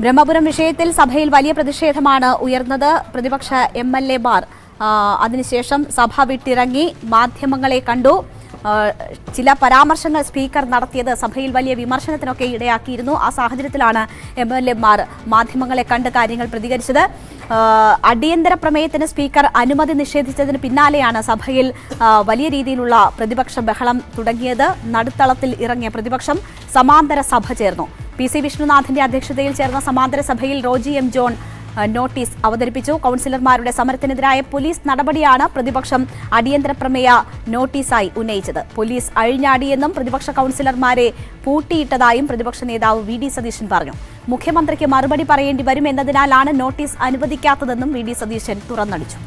ബ്രഹ്മപുരം വിഷയത്തിൽ സഭയിൽ വലിയ പ്രതിഷേധമാണ് ഉയർന്നത്. പ്രതിപക്ഷ MLA-മാർ അതിനുശേഷം സഭ വിട്ടിറങ്ങി മാധ്യമങ്ങളെ കണ്ടു. ചില പരാമർശങ്ങൾ സ്പീക്കർ നടത്തിയത് സഭയിൽ വലിയ വിമർശനത്തിനൊക്കെ ഇടയാക്കിയിരുന്നു. ആ സാഹചര്യത്തിലാണ് MLA-മാർ മാധ്യമങ്ങളെ കണ്ട് കാര്യങ്ങൾ പ്രതികരിച്ചത്. അടിയന്തര പ്രമേയത്തിന് സ്പീക്കർ അനുമതി നിഷേധിച്ചതിന് പിന്നാലെയാണ് സഭയിൽ വലിയ രീതിയിലുള്ള പ്രതിപക്ഷ ബഹളം തുടങ്ങിയത്. നടുത്തളത്തിൽ ഇറങ്ങിയ പ്രതിപക്ഷം സമാന്തര സഭ ചേർന്നു. PC വിഷ്ണുനാഥിന്റെ അധ്യക്ഷതയിൽ ചേർന്ന സമാന്തര സഭയിൽ റോജി M. ജോൺ നോട്ടീസ് അവതരിപ്പിച്ചു. കൗൺസിലർമാരുടെ സമരത്തിനെതിരായ പോലീസ് നടപടിയാണ് പ്രതിപക്ഷം അടിയന്തര പ്രമേയ നോട്ടീസായി ഉന്നയിച്ചത്. പോലീസ് അഴിഞ്ഞാടിയെന്നും പ്രതിപക്ഷ കൗൺസിലർമാരെ പൂട്ടിയിട്ടതായും പ്രതിപക്ഷ നേതാവ് VD സതീശൻ പറഞ്ഞു. മുഖ്യമന്ത്രിക്ക് മറുപടി പറയേണ്ടി വരുമെന്നതിനാലാണ് നോട്ടീസ് അനുവദിക്കാത്തതെന്നും VD സതീശൻ തുറന്നടിച്ചു.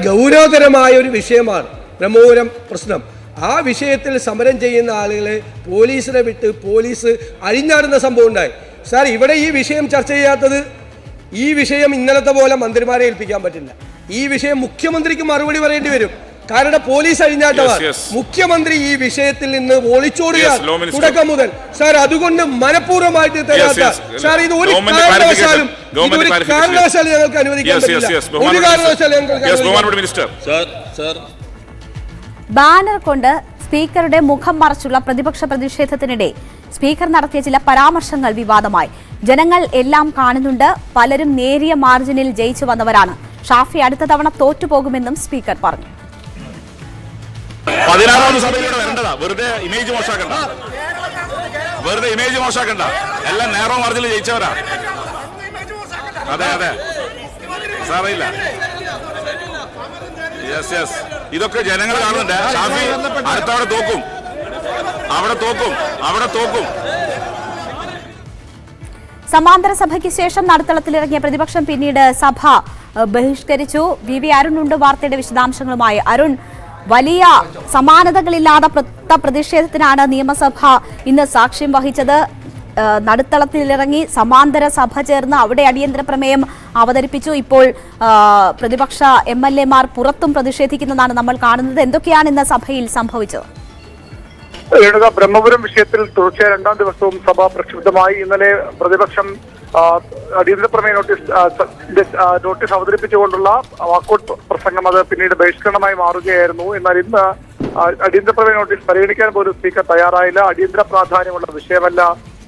ഗൗരവതരമായ ഒരു വിഷയമാണ് ബ്രഹ്മപുരം പ്രശ്നം. ആ വിഷയത്തിൽ സമരം ചെയ്യുന്ന ആളുകളെ പോലീസിനെ വിട്ട് പോലീസ് അഴിഞ്ഞാടുന്ന സംഭവം ഉണ്ടായി. സാർ, ഇവിടെ ഈ വിഷയം ചർച്ച ചെയ്യാത്തത്, ഈ വിഷയം ഇന്നലത്തെ പോലെ മന്ത്രിമാരെ ഏൽപ്പിക്കാൻ പറ്റില്ല. ഈ വിഷയം മുഖ്യമന്ത്രിക്ക് മറുപടി പറയേണ്ടി വരും. കാരണം പോലീസ് അഴിഞ്ഞാട്ടമാണ്. മുഖ്യമന്ത്രി ഈ വിഷയത്തിൽ നിന്ന് ഒളിച്ചോടുകയാണ് തുടക്കം മുതൽ. സാർ, അതുകൊണ്ട് മനഃപൂർവ്വമായിട്ട് തരാത്ത സാർ, ഇത് ഒരു കാരണവശാലും ഞങ്ങൾക്ക് അനുവദിക്കാൻ പറ്റില്ല. ഒരു കാരണവശാലും ബാനർ കൊണ്ട് സ്പീക്കറുടെ മുഖം മറച്ചുള്ള പ്രതിപക്ഷ പ്രതിഷേധത്തിനിടെ സ്പീക്കർ നടത്തിയ ചില പരാമർശങ്ങൾ വിവാദമായി. ജനങ്ങൾ എല്ലാം കാണുന്നുണ്ട്, പലരും നേരിയ മാർജിനിൽ ജയിച്ചു വന്നവരാണ്. ഷാഫി അടുത്ത തവണ തോറ്റുപോകുമെന്നും സ്പീക്കർ പറഞ്ഞു. 16ാമത് സഭയിലൂടെ വരേണ്ടതാ. വെറുതെ ഇമേജ് മോശാക്കണ്ട. എല്ലാം നേരോ മാർജിനിൽ ജയിച്ചവരാ. അതെ സാറില്ല. ഇതൊക്കെ ജനങ്ങൾ കാണുന്നുണ്ട്. ഷാഫി അടുത്തവിടെ തോക്കും. സമാന്തര സഭയ്ക്ക് ശേഷം നടുത്തളത്തിലിറങ്ങിയ പ്രതിപക്ഷം പിന്നീട് സഭ ബഹിഷ്കരിച്ചു. VV അരുൺ ഉണ്ട് വാർത്തയുടെ വിശദാംശങ്ങളുമായി. അരുൺ, വലിയ സമാനതകളില്ലാത്ത പ്രതിഷേധത്തിനാണ് നിയമസഭ ഇന്ന് സാക്ഷ്യം വഹിച്ചത്. നടുത്തളത്തിലിറങ്ങി സമാന്തര സഭ ചേർന്ന് അവിടെ അടിയന്തര പ്രമേയം അവതരിപ്പിച്ചു. ഇപ്പോൾ പ്രതിപക്ഷ MLA-മാർ പുറത്തും പ്രതിഷേധിക്കുന്നതാണ് നമ്മൾ കാണുന്നത്. എന്തൊക്കെയാണ് ഇന്ന് സഭയിൽ സംഭവിച്ചത്? ബ്രഹ്മപുരം വിഷയത്തിൽ തുടർച്ചയായ 2ാം ദിവസവും സഭ പ്രക്ഷുബ്ധമായി. ഇന്നലെ പ്രതിപക്ഷം അടിയന്തര പ്രമേയ നോട്ടീസ് അവതരിപ്പിച്ചുകൊണ്ടുള്ള വാക്കൌട്ട് പ്രസംഗം അത് പിന്നീട് ബഹിഷ്കരണമായി മാറുകയായിരുന്നു. എന്നാൽ ഇന്ന് അടിയന്തര പ്രമേയ നോട്ടീസ് പരിഗണിക്കാൻ പോലും സ്പീക്കർ തയ്യാറായില്ല. അടിയന്തര പ്രാധാന്യമുള്ള വിഷയമല്ല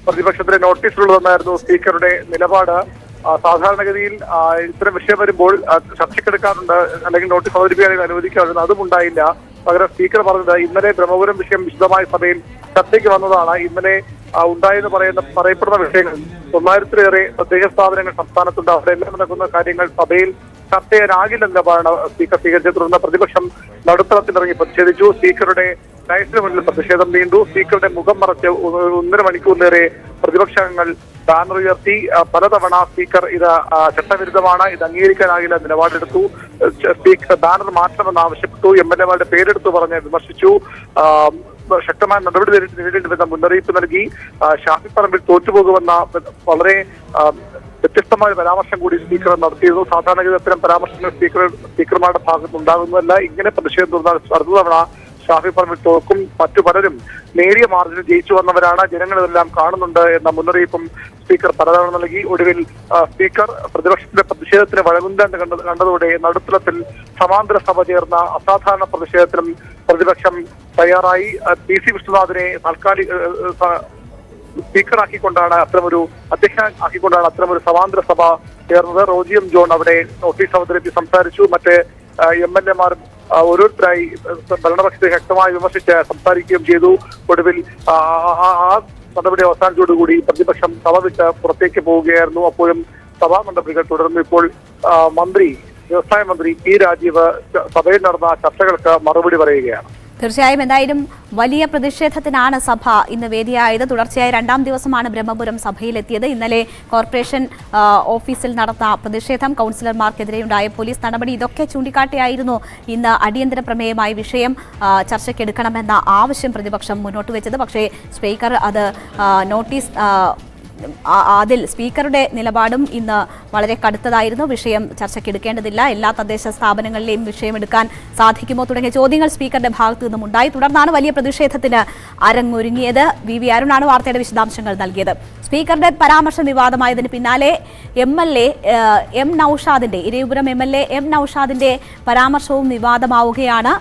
പ്രതിപക്ഷത്തിന് നോട്ടീസിലുള്ളതെന്നായിരുന്നു സ്പീക്കറുടെ നിലപാട്. സാധാരണഗതിയിൽ ഇത്തരം വിഷയം വരുമ്പോൾ ചർച്ചയ്ക്കെടുക്കാറുണ്ട്, അല്ലെങ്കിൽ നോട്ടീസ് അവതരിപ്പിക്കാൻ അനുവദിക്കാറുണ്ട്. അതും ഉണ്ടായില്ല. പകരം സ്പീക്കർ പറഞ്ഞത് ഇന്നലെ ബ്രഹ്മപുരം വിഷയം വിശദമായ സഭയിൽ ചർച്ചയ്ക്ക് വന്നതാണ്. ഇന്നലെ ഉണ്ടായെന്ന് പറയപ്പെടുന്ന വിഷയങ്ങൾ 900-ലേറെ തദ്ദേശ സ്ഥാപനങ്ങൾ സംസ്ഥാനത്തുണ്ട്. അവിടെ എല്ലാം നടക്കുന്ന കാര്യങ്ങൾ സഭയിൽ ചർച്ച ചെയ്യാനാകില്ലെന്നാണ് സ്പീക്കർ സ്വീകരിച്ചത്. തുടർന്ന് പ്രതിപക്ഷം നടുത്തളത്തിലിറങ്ങി പ്രതിഷേധിച്ചു. സ്പീക്കറുടെ ഡയസിന് മുന്നിൽ പ്രതിഷേധം നീണ്ടു. സ്പീക്കറുടെ മുഖം മറച്ച് 1.5 മണിക്കൂറിലേറെ പ്രതിപക്ഷങ്ങൾ ബാനർ ഉയർത്തി. പലതവണ സ്പീക്കർ ഇത് ചട്ടവിരുദ്ധമാണ്, ഇത് അംഗീകരിക്കാനാകില്ല നിലപാടെടുത്തു. സ്പീക്കർ ബാനർ മാറ്റണമെന്ന് ആവശ്യപ്പെട്ടു. MLA-മാരുടെ പേരെടുത്തു പറഞ്ഞ് വിമർശിച്ചു. ശക്തമായ നടപടി നേരിടേണ്ടിവെന്ന മുന്നറിയിപ്പ് നൽകി. ഷാഫി പറമ്പിൽ തോറ്റുപോകുമെന്ന വളരെ വ്യത്യസ്തമായ പരാമർശം കൂടി സ്പീക്കർ നടത്തിയിരുന്നു. സാധാരണഗതി അത്തരം പരാമർശങ്ങൾ സ്പീക്കർമാരുടെ ഭാഗത്ത് ഉണ്ടാകുന്നതല്ല. ഇങ്ങനെ പ്രതിഷേധം തുടർന്നാൽ അടുത്ത തവണ ഷാഫി പറമ്പിൽ തോക്കും. മറ്റു പലരും നേരിയ മാർജിനിൽ ജയിച്ചു വന്നവരാണ്, ജനങ്ങളിതെല്ലാം കാണുന്നുണ്ട് എന്ന മുന്നറിയിപ്പും സ്പീക്കർ പലതവണ നൽകി. ഒടുവിൽ സ്പീക്കർ പ്രതിപക്ഷത്തിന്റെ പ്രതിഷേധത്തിന് വഴങ്ങുന്നത് കണ്ടതോടെ നടുത്തളത്തിൽ സമാന്തര സഭ ചേർന്ന അസാധാരണ പ്രതിഷേധത്തിനും പ്രതിപക്ഷം തയ്യാറായി. PC വിഷ്ണുനാഥിനെ താൽക്കാലിക സ്പീക്കറാക്കിക്കൊണ്ടാണ് അധ്യക്ഷനാക്കിക്കൊണ്ടാണ് അത്തരമൊരു സമാന്തര സഭ ചേർന്നത്. റോജി M. ജോൺ അവിടെ നോട്ടീസ് അവതരിപ്പിച്ച് സംസാരിച്ചു. മറ്റ് MLA-മാർ ഓരോരുത്തരായി ഭരണപക്ഷത്തെ ശക്തമായി വിമർശിച്ച് സംസാരിക്കുകയും ചെയ്തു. ഒടുവിൽ ആ നടപടി അവസാനിച്ചതോടുകൂടി പ്രതിപക്ഷം സഭ വിട്ട് പുറത്തേക്ക് പോവുകയായിരുന്നു. അപ്പോഴും സഭാ നടപടികൾ തുടർന്നു. ഇപ്പോൾ വ്യവസായ മന്ത്രി P. രാജീവ് സഭയിൽ നടന്ന ചർച്ചകൾക്ക് മറുപടി പറയുകയാണ്. തീർച്ചയായും എന്തായാലും വലിയ പ്രതിഷേധത്തിനാണ് സഭ ഇന്ന് വേദിയായത്. തുടർച്ചയായ 2ാം ദിവസമാണ് ബ്രഹ്മപുരം സഭയിലെത്തിയത്. ഇന്നലെ കോർപ്പറേഷൻ ഓഫീസിൽ നടന്ന പ്രതിഷേധം, കൗൺസിലർമാർക്കെതിരെയുണ്ടായ പോലീസ് നടപടി, ഇതൊക്കെ ചൂണ്ടിക്കാട്ടിയായിരുന്നു ഇന്ന് അടിയന്തര പ്രമേയമായ വിഷയം ചർച്ചയ്ക്കെടുക്കണമെന്ന ആവശ്യം പ്രതിപക്ഷം മുന്നോട്ട് വെച്ചത്. പക്ഷേ സ്പീക്കർ അത് നോട്ടീസ് അതിൽ സ്പീക്കറുടെ നിലപാടും ഇന്ന് വളരെ കടുത്തതായിരുന്നു. വിഷയം ചർച്ചയ്ക്കെടുക്കേണ്ടതില്ല, എല്ലാ തദ്ദേശ സ്ഥാപനങ്ങളിലെയും വിഷയമെടുക്കാൻ സാധിക്കുമോ തുടങ്ങിയ ചോദ്യങ്ങൾ സ്പീക്കറുടെ ഭാഗത്തു നിന്നും ഉണ്ടായി. തുടർന്നാണ് വലിയ പ്രതിഷേധത്തിന് അരങ്ങൊരുങ്ങിയത്. വി അരുണാണ് വാർത്തയുടെ വിശദാംശങ്ങൾ നൽകിയത്. സ്പീക്കറുടെ പരാമർശം വിവാദമായതിന് പിന്നാലെ MLA എം നൌഷാദിന്റെ ഇരവിപുരം MLA എം നൌഷാദിന്റെ പരാമർശവും വിവാദമാവുകയാണ്.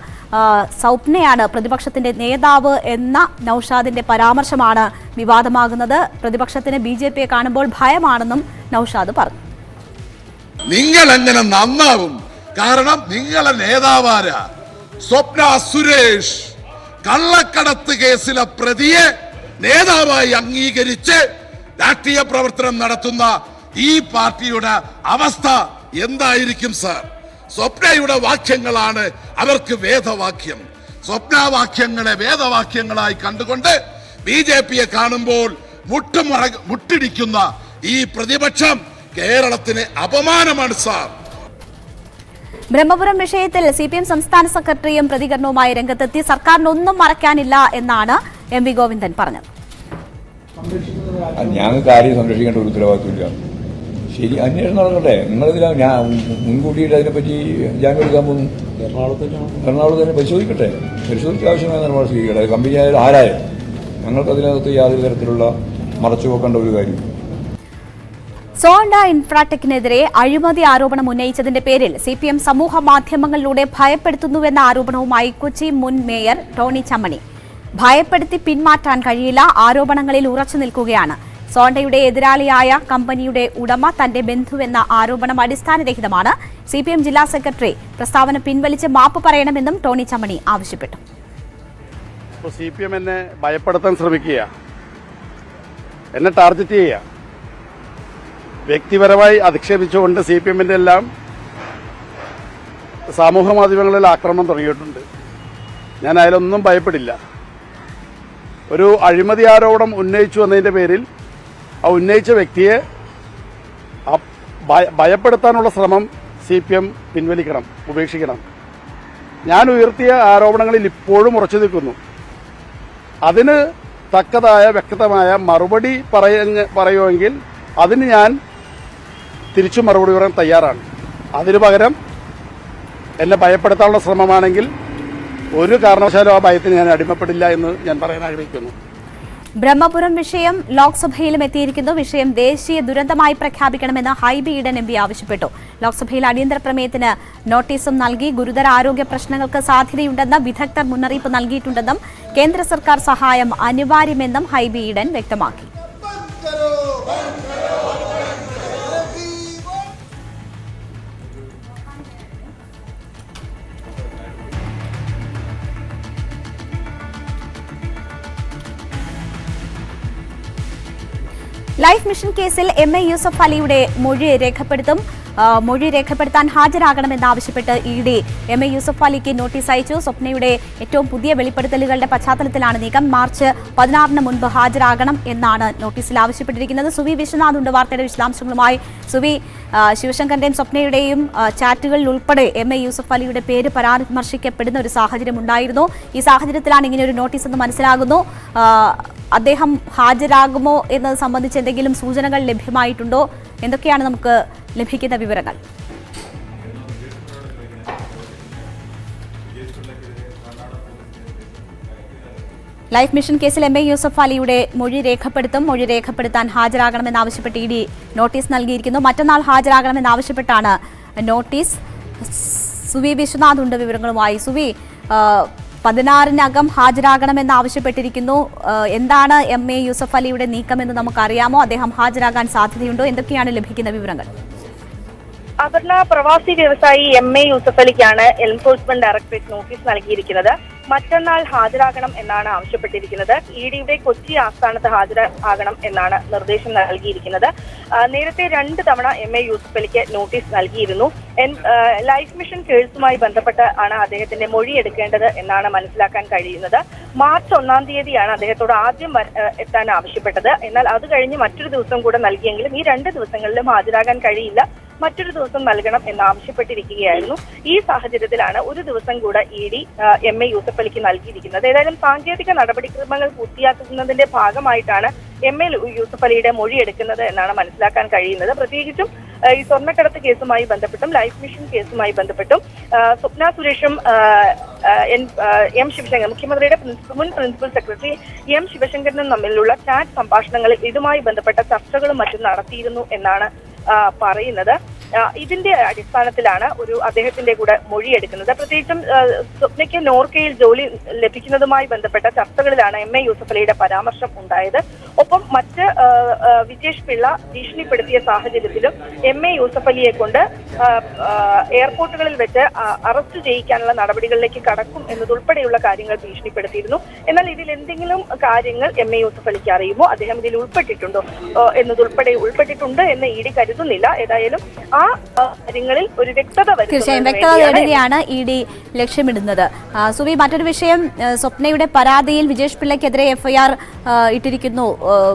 സ്വപ്നയാണ് പ്രതിപക്ഷത്തിന്റെ നേതാവ് എന്ന നൌഷാദിന്റെ പരാമർശമാണ് വിവാദമാകുന്നത്. പ്രതിപക്ഷത്തിന് BJPയെ കാണുമ്പോൾ ഭയമാണെന്നും നൌഷാദ് പറഞ്ഞു. നിങ്ങൾ എങ്ങനെ നന്നാവും? കാരണം നിങ്ങളെ നേതാവാരാ? സ്വപ്ന സുരേഷ് കള്ളക്കടത്ത് കേസിലെ പ്രതിയെ നേതാവായി അംഗീകരിച്ച് രാഷ്ട്രീയ പ്രവർത്തനം നടത്തുന്ന ഈ പാർട്ടിയുടെ അവസ്ഥ എന്തായിരിക്കും സർ? സ്വപ്നയുടെ വാക്യങ്ങളാണ് അവർക്ക് വേദവാക്യം. സ്വപ്നവാക്യങ്ങളെ വേദവാക്യങ്ങളായി കണ്ടുകൊണ്ട് BJPയെ കാണുമ്പോൾ മുട്ടിടിക്കുന്ന ഈ പ്രതിപക്ഷം കേരളത്തിന് അപമാനമാണ് സാർ. ബ്രഹ്മപുരം വിഷയത്തിൽ CPM സംസ്ഥാന സെക്രട്ടറിയും പ്രതികരണവുമായി രംഗത്തെത്തി. സർക്കാരിനൊന്നും മറക്കാനില്ല എന്നാണ് MV ഗോവിന്ദൻ പറഞ്ഞത്. ഞങ്ങൾക്ക് ആരെയും സംരക്ഷിക്കേണ്ട ഒരു ഉത്തരവാദിത്വമില്ല. ശരി, അന്വേഷണം നടക്കട്ടെ. നിങ്ങളിതിലാ ഞാൻ മുൻകൂട്ടിയിട്ട് അതിനെപ്പറ്റി ജാമ്യം എടുക്കാൻ പോകുന്നു. എറണാകുളത്ത് തന്നെ പരിശോധിക്കട്ടെ. പരിശോധിച്ച് ആവശ്യമായ നിലപാട് സ്വീകരിക്കട്ടെ. കമ്പനി ആയാലും ആരായാലും ഞങ്ങൾക്കതിനകത്ത് യാതൊരു തരത്തിലുള്ള മറച്ചു വെക്കേണ്ട ഒരു കാര്യം. സോണ്ട ഇൻഫ്രാടെക്കിനെതിരെ അഴിമതി ആരോപണം ഉന്നയിച്ചതിന്റെ പേരിൽ CPM സമൂഹ മാധ്യമങ്ങളിലൂടെ ഭയപ്പെടുത്തുന്നുവെന്ന ആരോപണവുമായി കൊച്ചി മുൻ മേയർ ടോണി ചമ്മണി. ഭയപ്പെടുത്തി പിന്മാറ്റാൻ കഴിയില്ല, ആരോപണങ്ങളിൽ ഉറച്ചു നിൽക്കുകയാണ്. സോണ്ടയുടെ എതിരാളിയായ കമ്പനിയുടെ ഉടമ തന്റെ ബന്ധുവെന്ന ആരോപണം അടിസ്ഥാനരഹിതമാണ്. CPM ജില്ലാ സെക്രട്ടറി പ്രസ്താവന പിൻവലിച്ച് മാപ്പ് പറയണമെന്നും ടോണി ചമ്മണി ആവശ്യപ്പെട്ടു. CPM എന്നെ ഭയപ്പെടുത്താൻ ശ്രമിക്കുക, എന്നെ ടാർഗറ്റ് ചെയ്യുക, വ്യക്തിപരമായി അധിക്ഷേപിച്ചുകൊണ്ട് CPMന്റെ എല്ലാം സാമൂഹ്യ മാധ്യമങ്ങളിൽ ആക്രമണം തുടങ്ങിയിട്ടുണ്ട്. ഞാൻ അതിലൊന്നും ഭയപ്പെടില്ല. ഒരു അഴിമതി ആരോപണം ഉന്നയിച്ചു എന്നതിൻ്റെ പേരിൽ ആ ഉന്നയിച്ച വ്യക്തിയെ ഭയപ്പെടുത്താനുള്ള ശ്രമം CPM പിൻവലിക്കണം, ഉപേക്ഷിക്കണം. ഞാൻ ഉയർത്തിയ ആരോപണങ്ങളിൽ ഇപ്പോഴും ഉറച്ചു നിൽക്കുന്നു. അതിന് തക്കതായ വ്യക്തമായ മറുപടി പറയുമെങ്കിൽ അതിന് ഞാൻ തിരിച്ചു മറുപടി പറയാൻ തയ്യാറാണ്. അതിനു പകരം എന്നെ ഭയപ്പെടുത്താനുള്ള ശ്രമമാണെങ്കിൽ ഒരു കാരണവശാലും ആ ഭയത്തിന് ഞാൻ അടിമപ്പെടില്ല എന്ന് ഞാൻ പറയാൻ ആഗ്രഹിക്കുന്നു. ബ്രഹ്മപുരം വിഷയം ലോക്സഭയിലും എത്തിയിരിക്കുന്നു. വിഷയം ദേശീയ ദുരന്തമായി പ്രഖ്യാപിക്കണമെന്ന് ഹൈബി ഈഡൻ MP ആവശ്യപ്പെട്ടു. ലോക്സഭയിൽ അടിയന്തര പ്രമേയത്തിന് നോട്ടീസും നൽകി. ഗുരുതര ആരോഗ്യ പ്രശ്നങ്ങൾക്ക് സാധ്യതയുണ്ടെന്ന് വിദഗ്ധർ മുന്നറിയിപ്പ് നൽകിയിട്ടുണ്ടെന്നും കേന്ദ്ര സർക്കാർ സഹായം അനിവാര്യമെന്നും ഹൈബി ഈഡൻ വ്യക്തമാക്കി. ലൈഫ് മിഷൻ കേസിൽ MA യൂസഫ് അലിയുടെ മൊഴി രേഖപ്പെടുത്താൻ ഹാജരാകണമെന്നാവശ്യപ്പെട്ട് ED MA യൂസഫ് അലിക്ക് നോട്ടീസ് അയച്ചു. സ്വപ്നയുടെ ഏറ്റവും പുതിയ വെളിപ്പെടുത്തലുകളുടെ പശ്ചാത്തലത്തിലാണ് നീക്കം. മാർച്ച് 16 മുൻപ് ഹാജരാകണം എന്നാണ് നോട്ടീസിൽ ആവശ്യപ്പെട്ടിരിക്കുന്നത്. സുവി വിശ്വനാഥ് ഉണ്ട് വാർത്തയുടെ വിശദാംശങ്ങളുമായി. സുവി, ശിവശങ്കറിന്റെയും സ്വപ്നയുടെയും ചാറ്റുകളിൽ ഉൾപ്പെടെ MA യൂസഫ് അലിയുടെ പേര് പരാമർശിക്കപ്പെടുന്ന ഒരു സാഹചര്യം ഉണ്ടായിരുന്നു. ഈ സാഹചര്യത്തിലാണ് ഇങ്ങനെ ഒരു നോട്ടീസ് എന്ന് മനസ്സിലാകുന്നു. അദ്ദേഹം ഹാജരാകുമോ എന്നത് സംബന്ധിച്ച് എന്തെങ്കിലും സൂചനകൾ ലഭ്യമായിട്ടുണ്ടോ? എന്തൊക്കെയാണ് നമുക്ക് ലഭിക്കുന്ന വിവരങ്ങൾ? ലൈഫ് മിഷൻ കേസിൽ MA യൂസഫ് അലിയുടെ മൊഴി രേഖപ്പെടുത്താൻ ഹാജരാകണമെന്നാവശ്യപ്പെട്ട് ED നോട്ടീസ് നൽകിയിരിക്കുന്നു. മറ്റന്നാൾ ഹാജരാകണമെന്നാവശ്യപ്പെട്ടാണ് നോട്ടീസ്. സുവി വിശ്വനാഥ് ഉണ്ട് വിവരങ്ങളുമായി. സുവി, 16-നകം ഹാജരാകണമെന്നാവശ്യപ്പെട്ടിരിക്കുന്നു. എന്താണ് MA യൂസഫ് അലിയുടെ നീക്കമെന്ന് നമുക്കറിയാമോ? അദ്ദേഹം ഹാജരാകാൻ സാധ്യതയുണ്ടോ? എന്തൊക്കെയാണ് ലഭിക്കുന്ന വിവരങ്ങൾ? അപർണ, പ്രവാസി വ്യവസായി MA യൂസഫ് അലിക്കാണ് എൻഫോഴ്സ്മെന്റ് ഡയറക്ടറേറ്റ് നോട്ടീസ് നൽകിയിരിക്കുന്നത്. മറ്റന്നാൾ ഹാജരാകണം എന്നാണ് ആവശ്യപ്പെട്ടിരിക്കുന്നത്. EDയുടെ കൊച്ചി ആസ്ഥാനത്ത് ഹാജരാകണം എന്നാണ് നിർദ്ദേശം നൽകിയിരിക്കുന്നത്. നേരത്തെ 2 തവണ MA യൂസഫ് അലിക്ക് നോട്ടീസ് നൽകിയിരുന്നു. ലൈഫ് മിഷൻ കേസുമായി ബന്ധപ്പെട്ട് ആണ് അദ്ദേഹത്തിന്റെ മൊഴി എടുക്കേണ്ടത് എന്നാണ് മനസ്സിലാക്കാൻ കഴിയുന്നത്. മാർച്ച് 1-ാം തീയതിയാണ് അദ്ദേഹത്തോട് ആദ്യം എത്താൻ ആവശ്യപ്പെട്ടത്. എന്നാൽ അത് കഴിഞ്ഞ് മറ്റൊരു ദിവസം കൂടെ നൽകിയെങ്കിലും ഈ 2 ദിവസങ്ങളിലും ഹാജരാകാൻ കഴിയില്ല, മറ്റൊരു ദിവസം നൽകണം എന്നാവശ്യപ്പെട്ടിരിക്കുകയായിരുന്നു. ഈ സാഹചര്യത്തിലാണ് ഒരു ദിവസം കൂടെ ED MA യൂസഫ് അലിക്ക് നൽകിയിരിക്കുന്നത്. ഏതായാലും സാങ്കേതിക നടപടിക്രമങ്ങൾ പൂർത്തിയാക്കുന്നതിന്റെ ഭാഗമായിട്ടാണ് MA യൂസഫ് അലിയുടെ മൊഴി എടുക്കുന്നത് എന്നാണ് മനസ്സിലാക്കാൻ കഴിയുന്നത്. പ്രത്യേകിച്ചും ഈ സ്വർണ്ണക്കടത്ത് കേസുമായി ബന്ധപ്പെട്ടും ലൈഫ് മിഷൻ കേസുമായി ബന്ധപ്പെട്ടും സ്വപ്ന സുരേഷും M ശിവശങ്കർ, മുഖ്യമന്ത്രിയുടെ മുൻ പ്രിൻസിപ്പൽ സെക്രട്ടറി M ശിവശങ്കരനും തമ്മിലുള്ള ചാറ്റ് സംഭാഷണങ്ങളിൽ ഇതുമായി ബന്ധപ്പെട്ട ചർച്ചകളും മറ്റും നടത്തിയിരുന്നു എന്നാണ് പറയുന്നത്. ഇതിന്റെ അടിസ്ഥാനത്തിലാണ് അദ്ദേഹത്തിന്റെ കൂടെ മൊഴിയെടുക്കുന്നത്. പ്രത്യേകിച്ചും സ്വപ്നയ്ക്ക് നോർക്കയിൽ ജോലി ലഭിക്കുന്നതുമായി ബന്ധപ്പെട്ട ചർച്ചകളിലാണ് MA യൂസഫ് അലിയുടെ പരാമർശം ഉണ്ടായത്. ഒപ്പം മറ്റ് വിജേഷ് പിള്ള ഭീഷണിപ്പെടുത്തിയ സാഹചര്യത്തിലും MA യൂസഫ് അലിയെ കൊണ്ട് എയർപോർട്ടുകളിൽ വെച്ച് അറസ്റ്റ് ചെയ്യിക്കാനുള്ള നടപടികളിലേക്ക് കടക്കും എന്നതുൾപ്പെടെയുള്ള കാര്യങ്ങൾ ഭീഷണിപ്പെടുത്തിയിരുന്നു. എന്നാൽ ഇതിൽ എന്തെങ്കിലും കാര്യങ്ങൾ MA യൂസഫ് അലിക്ക് അറിയുമോ, അദ്ദേഹം ഇതിൽ ഉൾപ്പെട്ടിട്ടുണ്ടോ ഉൾപ്പെട്ടിട്ടുണ്ട് എന്ന് ED കരുതുന്നില്ല. ഏതായാലും ആ കാര്യങ്ങളിൽ ഒരു വ്യക്തത തേടുകയാണ് ED ലക്ഷ്യമിടുന്നത്. സുവി, മറ്റൊരു വിഷയം, സ്വപ്നയുടെ പരാതിയിൽ വിജേഷ് പിള്ളയ്ക്കെതിരെ FIR ഇട്ടിരിക്കുന്നു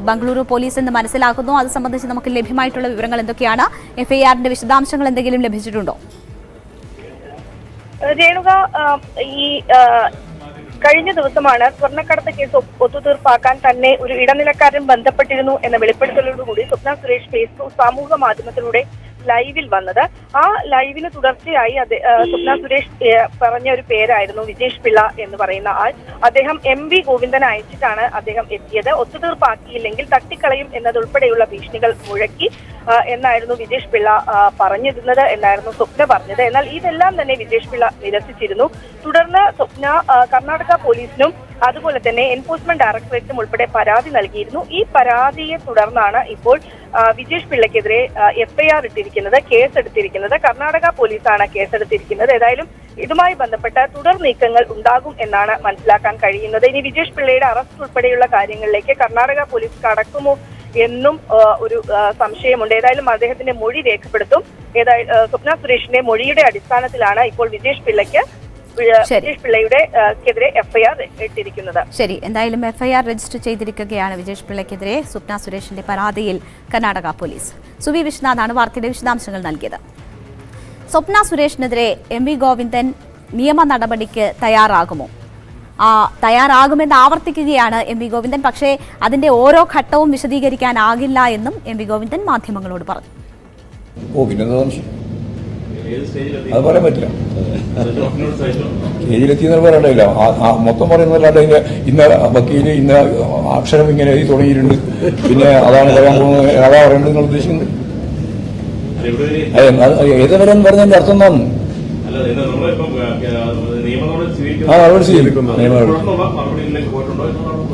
ബംഗളൂരു പോലീസ് എന്ന് മനസ്സിലാക്കുന്നു. അത് സംബന്ധിച്ച് നമുക്ക് ലഭ്യമായിട്ടുള്ള വിവരങ്ങൾ എന്തൊക്കെയാണ്? FIRന്റെ വിശദാംശങ്ങൾ എന്തെങ്കിലും ലഭിച്ചിട്ടുണ്ടോ? രേണുക, ഈ കഴിഞ്ഞ ദിവസമാണ് സ്വർണ്ണക്കടത്ത് കേസ് ഒത്തുതീർപ്പാക്കാൻ തന്നെ ഒരു ഇടനിലക്കാരൻ ബന്ധപ്പെട്ടിരുന്നു എന്ന വെളിപ്പെടുത്തലോടുകൂടി സ്വപ്ന സുരേഷ് ഫേസ്ബുക്ക് സാമൂഹിക മാധ്യമത്തിലൂടെ ലൈവിൽ വന്നത്. ആ ലൈവിന് തുടർച്ചയായി സ്വപ്ന സുരേഷ് പറഞ്ഞ ഒരു പേരായിരുന്നു വിജേഷ് പിള്ള എന്ന് പറയുന്ന ആൾ. അദ്ദേഹം MV ഗോവിന്ദനെ അയച്ചിട്ടാണ് അദ്ദേഹം എത്തിയത്. ഒത്തുതീർപ്പാക്കിയില്ലെങ്കിൽ തട്ടിക്കളയും എന്നതുൾപ്പെടെയുള്ള ഭീഷണികൾ മുഴക്കി എന്നായിരുന്നു വിജേഷ് പിള്ള പറഞ്ഞിരുന്നത് എന്നായിരുന്നു സ്വപ്ന പറഞ്ഞത്. എന്നാൽ ഇതെല്ലാം തന്നെ വിജേഷ് പിള്ള നിരസിച്ചിരുന്നു. തുടർന്ന് സ്വപ്ന കർണാടക പോലീസിനും അതുപോലെ തന്നെ എൻഫോഴ്സ്മെന്റ് ഡയറക്ടറേറ്റും ഉൾപ്പെടെ പരാതി നൽകിയിരുന്നു. ഈ പരാതിയെ തുടർന്നാണ് ഇപ്പോൾ വിജേഷ് പിള്ളയ്ക്കെതിരെ FIR ഇട്ടിരിക്കുന്നത്, കേസെടുത്തിരിക്കുന്നത്. കർണാടക പോലീസാണ് കേസെടുത്തിരിക്കുന്നത്. ഏതായാലും ഇതുമായി ബന്ധപ്പെട്ട തുടർ നീക്കങ്ങൾ ഉണ്ടാകും എന്നാണ് മനസ്സിലാക്കാൻ കഴിയുന്നത്. ഇനി വിജേഷ് പിള്ളയുടെ അറസ്റ്റ് ഉൾപ്പെടെയുള്ള കാര്യങ്ങളിലേക്ക് കർണാടക പോലീസ് കടക്കുമോ എന്നും ഒരു സംശയമുണ്ട്. ഏതായാലും അദ്ദേഹത്തിന്റെ മൊഴി രേഖപ്പെടുത്തും. സ്വപ്ന സുരേഷിന്റെ മൊഴിയുടെ അടിസ്ഥാനത്തിലാണ് ഇപ്പോൾ വിജേഷ് പിള്ളയുടെ FIR ഇട്ടിരിക്കുന്നത്. ശരി, എന്തായാലും FIR രജിസ്റ്റർ ചെയ്തിരിക്കുകയാണ് വിജേഷ് പിള്ളയ്ക്കെതിരെ സ്വപ്ന സുരേഷിന്റെ പരാതിയിൽ കർണാടക പോലീസ്. സുവി വിശ്വനാഥാണ് വാർത്തയുടെ വിശദാംശങ്ങൾ നൽകിയത്. സ്വപ്ന സുരേഷിനെതിരെ MV ഗോവിന്ദൻ നിയമ നടപടിക്ക് തയ്യാറാകുമോ? തയ്യാറാകുമെന്ന് ആവർത്തിക്കുകയാണ് MV ഗോവിന്ദൻ. പക്ഷേ അതിന്റെ ഓരോ ഘട്ടവും വിശദീകരിക്കാനാകില്ല എന്നും MV ഗോവിന്ദൻ മാധ്യമങ്ങളോട് പറഞ്ഞു. അത് പറയാൻ പറ്റില്ല. സ്റ്റേജിലെത്തിയെന്ന് പറയണ്ടില്ല. മൊത്തം പറയുന്നതല്ലാണ്ട് ഇന്ന വക്കീല് ഇന്ന അക്ഷരം ഇങ്ങനെ എഴുതി തുടങ്ങിയിട്ടുണ്ട്, പിന്നെ അതാണ് പറയാൻ പോകുന്നത്, അതാ പറയേണ്ടത് നിങ്ങൾ ഉദ്ദേശിക്കുന്നത്. ഏതുവരെ എന്ന് പറഞ്ഞതിന്റെ അർത്ഥം എന്താണെന്ന്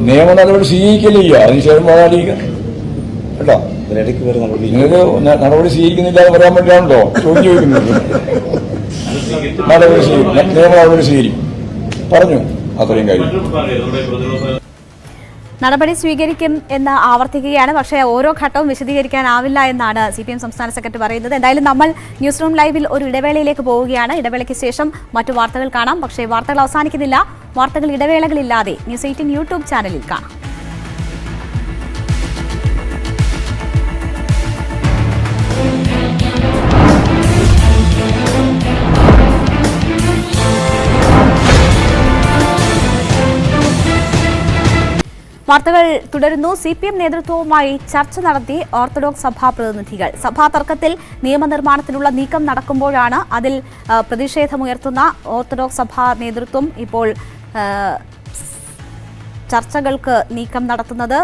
നിയമ നടപടി സ്വീകരിക്കലില്ല, അതിനുശേഷം പോകാതിരിക്കാം കേട്ടോ. നിങ്ങൾക്ക് നടപടി സ്വീകരിക്കുന്നില്ല എന്ന് പറയാൻ വേണ്ടിയാണല്ലോ ചോദ്യം ചോദിക്കുന്നത്. നിയമ നടപടി സ്വീകരിക്കും പറഞ്ഞു, അത്രയും കാര്യം. നടപടി സ്വീകരിക്കും എന്ന് ആവർത്തിക്കുകയാണ്. പക്ഷേ ഓരോ ഘട്ടവും വിശദീകരിക്കാനാവില്ല എന്നാണ് CPM സംസ്ഥാന സെക്രട്ടറി പറയുന്നത്. എന്തായാലും നമ്മൾ ന്യൂസ് റൂം ലൈവിൽ ഒരു ഇടവേളയിലേക്ക് പോവുകയാണ്. ഇടവേളയ്ക്ക് ശേഷം മറ്റു വാർത്തകൾ കാണാം. പക്ഷേ വാർത്തകൾ അവസാനിക്കുന്നില്ല. വാർത്തകൾ ഇടവേളകളില്ലാതെ ന്യൂസ് 18 യൂട്യൂബ് ചാനലിൽ കാണാം. വാർത്തകൾ തുടരുന്നു. CPM നേതൃത്വവുമായി ചർച്ച നടത്തി ഓർത്തഡോക്സ് സഭാ പ്രതിനിധികൾ. സഭാ തർക്കത്തിൽ നിയമനിർമ്മാണത്തിനുള്ള നീക്കം നടക്കുമ്പോഴാണ് അതിൽ പ്രതിഷേധമുയർത്തുന്ന ഓർത്തഡോക്സ് സഭാ നേതൃത്വം ഇപ്പോൾ ചർച്ചകൾക്ക് നീക്കം നടത്തുന്നത്.